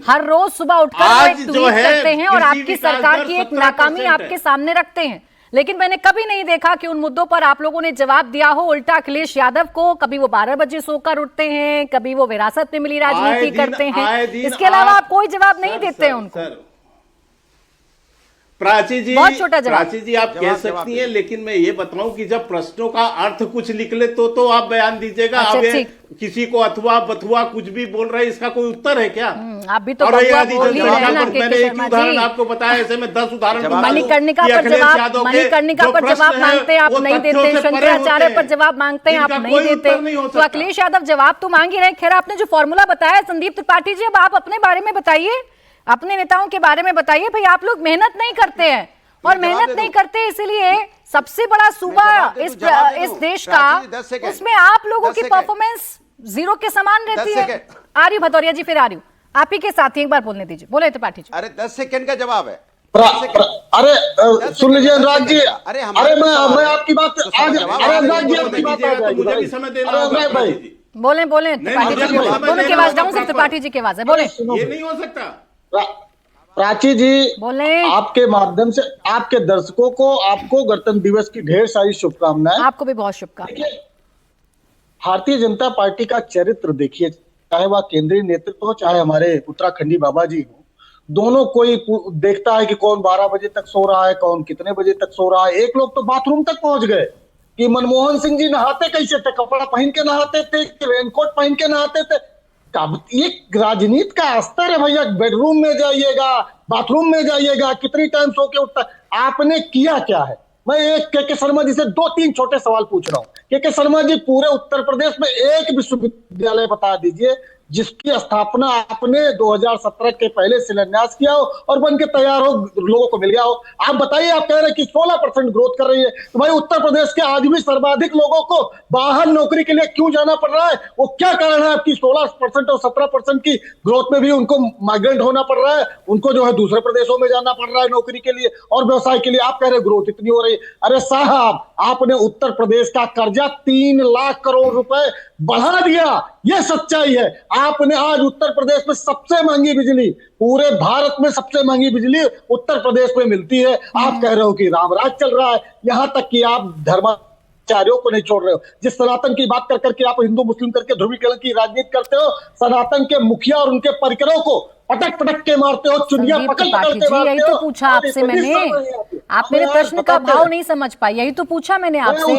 हर रोज सुबह उठकर वो एक ट्वीट करते हैं और आपकी सरकार की एक नाकामी आपके सामने रखते हैं, लेकिन मैंने कभी नहीं देखा कि उन मुद्दों पर आप लोगों ने जवाब दिया हो। उल्टा अखिलेश यादव को कभी वो 12 बजे सोकर उठते हैं, कभी वो विरासत में मिली राजनीति करते हैं, इसके अलावा आप कोई जवाब नहीं देते हैं उनको। प्राची जी, बहुत छोटा जवाब। प्राची जी आप कह सकती हैं, लेकिन मैं ये बताऊं कि जब प्रश्नों का अर्थ कुछ निकले तो आप बयान दीजिएगा। अच्छा, अब ये किसी को अथवा बथुआ कुछ भी बोल रहे, इसका कोई उत्तर है क्या? आप भी तो मैंने एक उदाहरण आपको बताया, ऐसे में 10 उदाहरण। मणिकर्णिका पर जवाब मांगते हैं, आप नहीं देते। शंकराचार्य पर जवाब मांगते हैं, आप नहीं देते। तो अखिलेश यादव जवाब तो मांग ही रहे। खैर, आपने जो फॉर्मूला बताया संदीप त्रिपाठी जी, अब आप अपने बारे में बताइए, अपने नेताओं के बारे में बताइए। भाई, आप लोग मेहनत नहीं करते हैं, और मेहनत नहीं करते इसीलिए सबसे बड़ा सूबा इस देश का, उसमें आप लोगों की परफॉर्मेंस जीरो के समान रहती है। आर्यू भदौरिया जी, फिर आर्यू आप ही के साथ ही एक बार बोलने दीजिए। बोले त्रिपाठी जी। अरे 10 सेकंड का जवाब है। अरे सुन लीजिए अनुराग जी, अरे मैं आपकी बात आज, अरे अनुराग जी आपकी बात मुझे भी समय देना भाई। बोले त्रिपाठी जी, दोनों की आवाज डाउन, सिर्फ त्रिपाठी जी की आवाज है। बोले। ये नहीं हो सकता। प्राची जी, बोले। आपके माध्यम से आपके दर्शकों को, आपको गणतंत्र दिवस की ढेर सारी शुभकामनाएं। आपको भी बहुत शुभकामनाएं। भारतीय जनता पार्टी का चरित्र देखिए, चाहे वह केंद्रीय नेतृत्व हो, चाहे हमारे उत्तराखंडी बाबा जी हो, दोनों कोई देखता है कि कौन 12 बजे तक सो रहा है, कौन कितने बजे तक सो रहा है। एक लोग तो बाथरूम तक पहुंच गए कि मनमोहन सिंह जी नहाते कैसे थे, कपड़ा पहन के नहाते थे, रेनकोट पहन के नहाते थे। ये राजनीति का स्तर है भैया। बेडरूम में जाइएगा, बाथरूम में जाइएगा, कितनी टाइम सो के उठता, आपने किया क्या है? मैं एक के शर्मा जी से 2-3 छोटे सवाल पूछ रहा हूँ। के शर्मा जी, पूरे उत्तर प्रदेश में एक विश्वविद्यालय बता दीजिए जिसकी स्थापना आपने 2017 के पहले शिलान्यास किया हो और बन के तैयार हो, लोगों को मिल गया हो। आप बताइए, आप कह रहे हैं कि 16% ग्रोथ कर रही है, तो भाई उत्तर प्रदेश के आज भी सर्वाधिक लोगों को बाहर नौकरी के लिए क्यों जाना पड़ रहा है? वो क्या कारण है आपकी 16% और 17% की ग्रोथ में भी उनको माइग्रेंट होना पड़ रहा है, उनको जो है दूसरे प्रदेशों में जाना पड़ रहा है नौकरी के लिए और व्यवसाय के लिए। आप कह रहे ग्रोथ इतनी हो रही है। अरे साहब, आपने उत्तर प्रदेश का कर्जा 3 लाख करोड़ रुपए बढ़ा दिया, यह सच्चाई है। आपने आज उत्तर प्रदेश में सबसे महंगी बिजली, पूरे भारत में सबसे महंगी बिजली उत्तर प्रदेश में मिलती है। आप कह रहे हो कि रामराज चल रहा है, यहां तक कि आप धर्माचार्यों को नहीं छोड़ रहे हो। जिस सनातन की बात कर करके आप हिंदू मुस्लिम करके ध्रुवीकरण की राजनीति करते हो, सनातन के मुखिया और उनके परिकरों को पटक के मारते हो, चुनिया पकड़ के मारते हो। यही तो पूछा आपसे मैंने, आप मेरे प्रश्न का भाव नहीं समझ पाए। यही तो पूछा मैंने आपसे,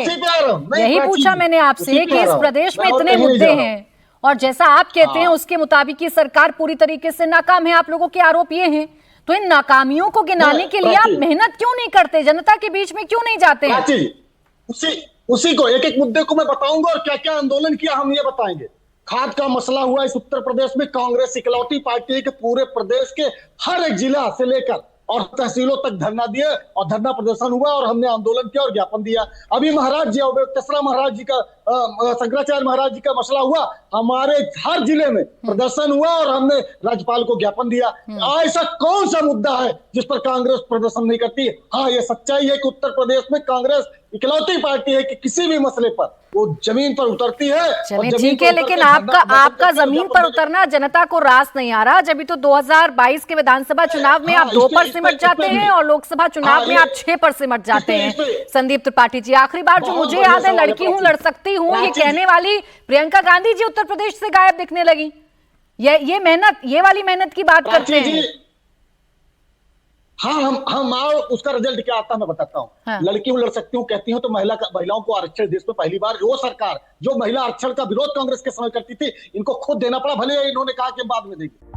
यही पूछा मैंने आपसे कि इस प्रदेश में इतने मुद्दे हैं और जैसा आप कहते हैं उसके मुताबिक ये सरकार पूरी तरीके से नाकाम है। आप लोगों के आरोप ये हैं, तो इन नाकामियों को गिनाने के लिए आप मेहनत क्यों नहीं करते, जनता के बीच में क्यों नहीं जाते हैं? उसी को एक एक मुद्दे को मैं बताऊंगा और क्या क्या आंदोलन किया हम ये बताएंगे। खाद का मसला हुआ इस उत्तर प्रदेश में, कांग्रेस इकलौती पार्टी है कि पूरे प्रदेश के हर एक जिला से लेकर और तहसीलों तक धरना दिए और धरना प्रदर्शन हुआ और हमने आंदोलन किया और ज्ञापन दिया। अभी महाराज जी, तेसरा महाराज जी का, शंकराचार्य महाराज जी का मसला हुआ, हमारे हर जिले में प्रदर्शन हुआ और हमने राज्यपाल को ज्ञापन दिया। ऐसा कौन सा मुद्दा है जिस पर कांग्रेस प्रदर्शन नहीं करती? हाँ, ये सच्चाई है कि उत्तर प्रदेश में कांग्रेस इकलौती पार्टी है कि किसी भी मसले पर वो जमीन पर उतरती है। चलिए ठीक है, लेकिन आपका जमीन पर उतरना जनता को रास नहीं आ रहा। जब तो 2022 के विधानसभा चुनाव में आप 2 पर सिमट जाते हैं और लोकसभा चुनाव में आप 6 पर सिमट जाते हैं। संदीप त्रिपाठी जी, आखिरी बार जो मुझे याद है, लड़की हूं लड़ सकती हूं, ये कहने वाली प्रियंका गांधी जी उत्तर प्रदेश से गायब दिखने लगी। ये मेहनत, ये वाली मेहनत की बात करते हैं। हाँ, हम आओ, उसका रिजल्ट क्या आता है मैं बताता हूँ। हाँ। लड़की हूँ लड़ सकती हूँ कहती हूँ तो महिलाओं को आरक्षण देश में पहली बार, वो सरकार जो महिला आरक्षण का विरोध कांग्रेस के समय करती थी, इनको खुद देना पड़ा, भले इन्होंने कहा कि बाद में देगी।